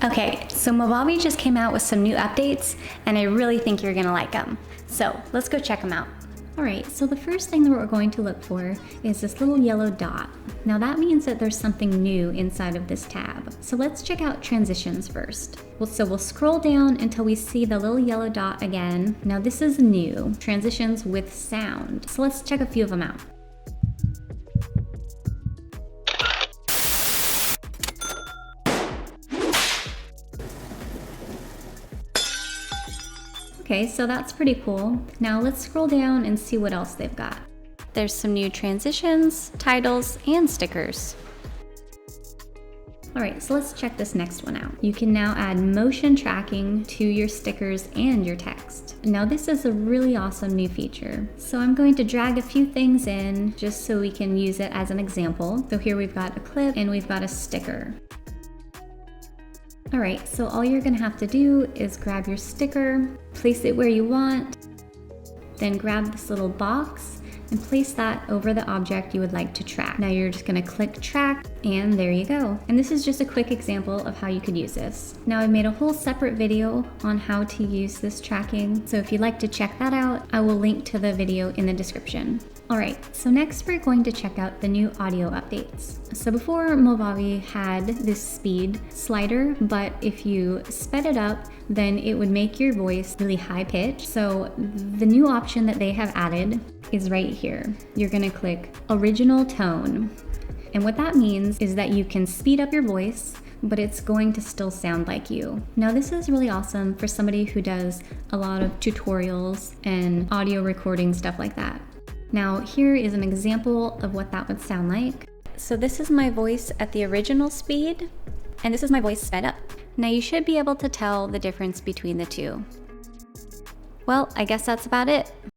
Okay, so Movavi just came out with some new updates, and I really think you're gonna like them. So let's go check them out. Alright, so the first thing that we're going to look for is this little yellow dot. Now that means that there's something new inside of this tab. So let's check out transitions first. We'll scroll down until we see the little yellow dot again. Now this is new, transitions with sound. So let's check a few of them out. Okay, so that's pretty cool. Now let's scroll down and see what else they've got. There's some new transitions, titles, and stickers. Alright, so let's check this next one out. You can now add motion tracking to your stickers and your text. Now this is a really awesome new feature. So I'm going to drag a few things in just so we can use it as an example. So here we've got a clip and we've got a sticker. Alright, so all you're gonna have to do is grab your sticker, place it where you want, then grab this little box and place that over the object you would like to track. Now you're just gonna click track and there you go. And this is just a quick example of how you could use this. Now I've made a whole separate video on how to use this tracking, so if you'd like to check that out, I will link to the video in the description. Alright, so next we're going to check out the new audio updates. So before Movavi had this speed slider, but if you sped it up, then it would make your voice really high pitched. So the new option that they have added is right here. You're gonna click original tone. And what that means is that you can speed up your voice, but it's going to still sound like you. Now this is really awesome for somebody who does a lot of tutorials and audio recording, stuff like that. Now here is an example of what that would sound like. So this is my voice at the original speed, and this is my voice sped up. Now you should be able to tell the difference between the two. Well, I guess that's about it.